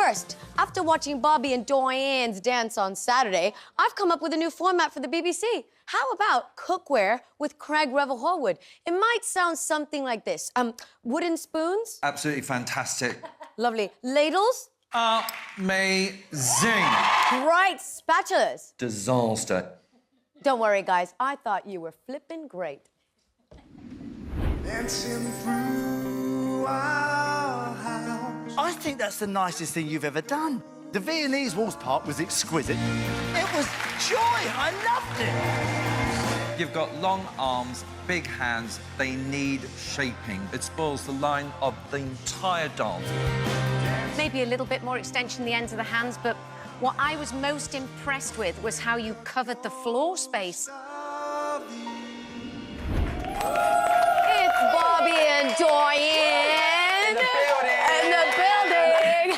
First, after watching Bobby and Dianne's dance on Saturday, I've come up with a new format for the BBC. How about cookware with Craig Revel-Horwood? It might sound something like this. Wooden spoons? Absolutely fantastic. Lovely. Ladles? Amazing. Bright spatulas? Disaster. Don't worry, guys. I thought you were flippin' great. Dancing through our house. I think that's the nicest thing you've ever done. The Viennese waltz part was exquisite. It was joy. I loved it. You've got long arms, big hands. They need shaping. It spoils the line of the entire dance. Maybe a little bit more extension the ends of the hands, but what I was most impressed with was how you covered the floor space. It's Bobby and Dianne. In the building.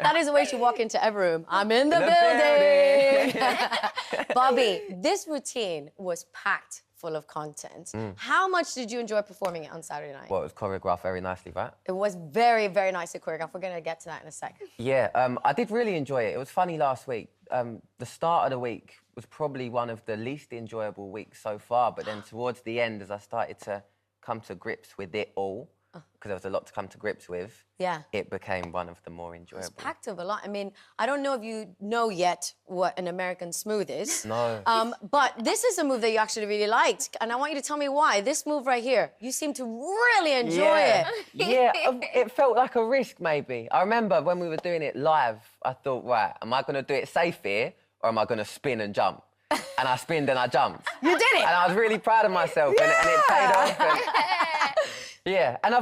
That is the way she walk into every room. I'm in the building. Bobby, this routine was packed full of content. How much did you enjoy performing it on Saturday night? Well, it was choreographed very nicely, right? It was very, very nicely choreographed. We're going to get to that in a sec. Yeah, I did really enjoy it. It was funny last week. The start of the week was probably one of the least enjoyable weeks so far, but then towards the end, as I started to come to grips with it all, because there was a lot to come to grips with, Yeah. it became one of the more enjoyable. It's packed of a lot. I mean, I don't know if you know yet what an American smooth is. No. But this is a move that you actually really liked, and I want you to tell me why. This move right here, you seem to really enjoy it. Yeah, it felt like a risk, maybe. I remember when we were doing it live, I thought, right, am I going to do it safe here, or am I going to spin and jump? And I spinned and I jumped. You did it! And I was really proud of myself, and it paid off. And, yeah, and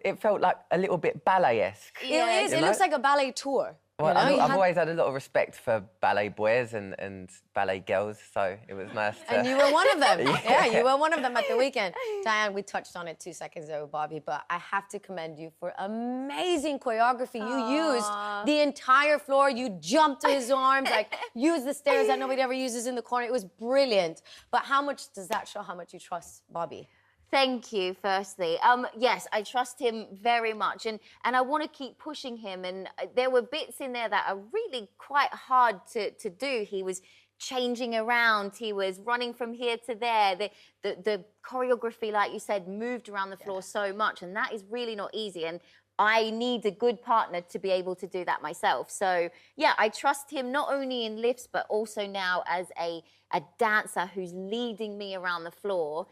it felt like a little bit ballet-esque. It is. It looks like a ballet tour. Well, you know? I've always had a lot of respect for ballet boys and ballet girls, so it was nice to... And you were one of them. Yeah, you were one of them at the weekend. Dianne, we touched on it 2 seconds ago, Bobby, but I have to commend you for amazing choreography. You used the entire floor. You jumped to his arms, like, used the stairs that nobody ever uses in the corner. It was brilliant. But how much does that show how much you trust Bobby? Thank you, firstly. Yes, I trust him very much, and I want to keep pushing him, and there were bits in there that are really quite hard to do. He was changing around, he was running from here to there. The choreography, like you said, moved around the floor so much, and that is really not easy, and I need a good partner to be able to do that myself. So, yeah, I trust him not only in lifts, but also now as a dancer who's leading me around the floor.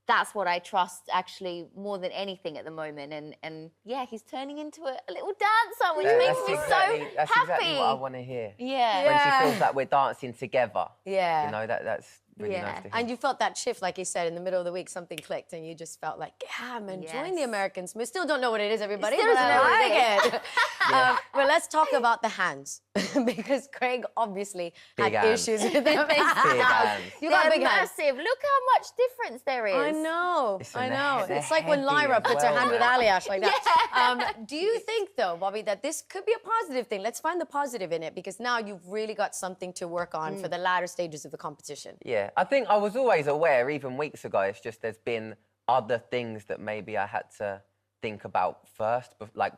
That's what I trust, actually, more than anything at the moment. And yeah, he's turning into a little dancer, which makes me so happy. That's exactly what I want to hear. Yeah. When she feels like we're dancing together. Yeah. You know, that's really nice to hear. And you felt that shift, like you said, in the middle of the week, something clicked, and you just felt like, yeah, I'm enjoying the American smooth. Still don't know what it is, everybody, Still but doesn't I know what like it it. Well, let's talk about the hands, because Craig obviously Big had hands. issues with them. Big hands. You got big hands. Massive. Look how much difference there is. I know, I know. They're It's like when heavy Lyra as puts her well, hand with man. Aliash like that. Do you think, though, Bobby, that this could be a positive thing? Let's find the positive in it, because now you've really got something to work on for the latter stages of the competition. Yeah, I think I was always aware, even weeks ago, it's just there's been other things that maybe I had to think about first, like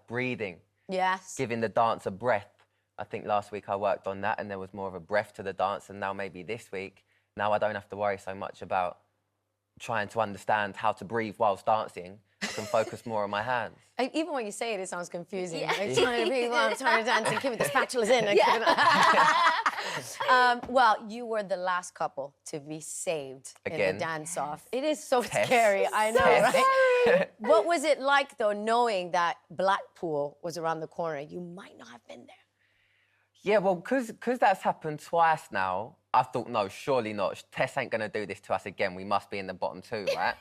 breathing. Yes. Giving the dance a breath. I think last week I worked on that and there was more of a breath to the dance, and now maybe this week, now I don't have to worry so much about trying to understand how to breathe whilst dancing. I can focus more on my hands. Even when you say it, it sounds confusing. Yeah. Like, trying to breathe while I'm trying to dance and keep the spatulas in. Well, you were the last couple to be saved in Again. the dance-off. It is so Test. scary, I know, Test. right? What was it like, though, knowing that Blackpool was around the corner? You might not have been there. Yeah, well, because that's happened twice now, I thought, no, surely not. Tess ain't going to do this to us again. We must be in the bottom two, right?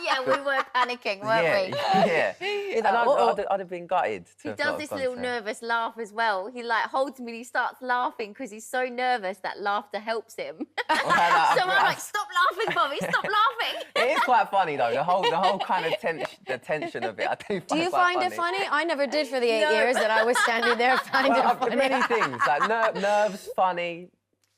Yeah, we were panicking, weren't we? Yeah. And I'd have been gutted. He does this little nervous laugh as well. He like holds me and he starts laughing because he's so nervous that laughter helps him. So I'm like, stop laughing, Bobby, stop laughing. It is quite funny though. The whole kind of the tension of it. I do Do you quite find it funny? I never did for the 8 years that I was standing there finding it funny. Many things like nerves, funny,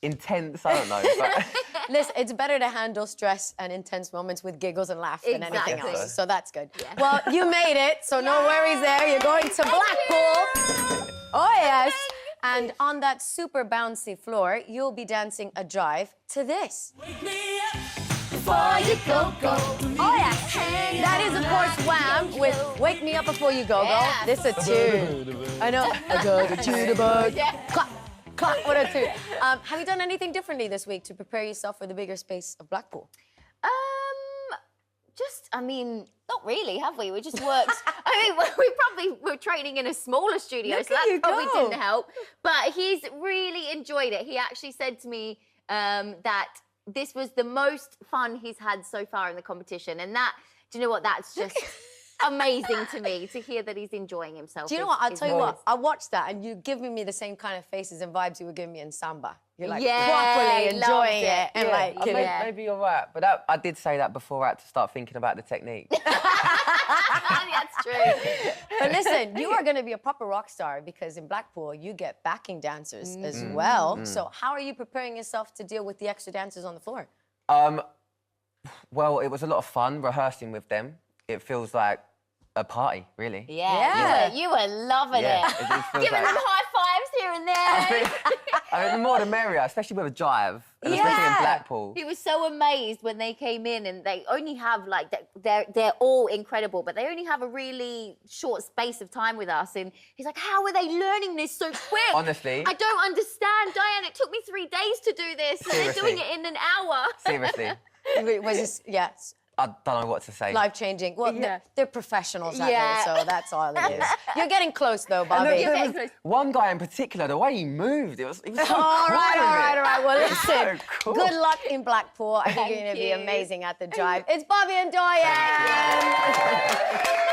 intense. I don't know. But... Listen, it's better to handle stress and intense moments with giggles and laughs than anything Exactly. else. So that's good. Well, you made it, so no worries there. You're going to Blackpool. Yes. And on that super bouncy floor, you'll be dancing a drive to this. Before you go, go. Oh, yeah. That is, of course, Wham with Wake Me Up Before You Go, Go. Yeah. This is a tune. I know. I got a jitterbug. Yeah. Clap, clap, what a tune. Have you done anything differently this week to prepare yourself for the bigger space of Blackpool? I mean, not really, have we? We just worked. I mean, we probably were training in a smaller studio, Look so at you that probably go. didn't help. But he's really enjoyed it. He actually said to me that this was the most fun he's had so far in the competition. And that, do you know what? That's just amazing to me to hear that he's enjoying himself. Do you know what? I'll tell you what. I watched that, and you're giving me the same kind of faces and vibes you were giving me in Samba. You're like properly enjoying it. And like, Maybe you're right, but I did say that before I had to start thinking about the technique. That's true. But listen, you are going to be a proper rock star because in Blackpool, you get backing dancers as well. So how are you preparing yourself to deal with the extra dancers on the floor? Well, it was a lot of fun rehearsing with them. It feels like a party, really. Yeah. You were loving it. feels Giving them high fives here and there. I mean, the more the merrier, especially with a jive, and especially in Blackpool. He was so amazed when they came in, and they only have like they're all incredible, but they only have a really short space of time with us. And he's like, "How are they learning this so quick? Honestly, I don't understand, Dianne. It took me 3 days to do this, and they're doing it in an hour." Seriously, Was this, yes, I don't know what to say. life-changing? Well, they're professionals out Yeah. there, so that's all it is. You're getting close, though, Bobby. You're getting close. One guy in particular, the way he moved, he was so cool. All right. Well, listen, So cool. good luck in Blackpool. I think you're going to be amazing at the drive. It's Bobby and Dianne.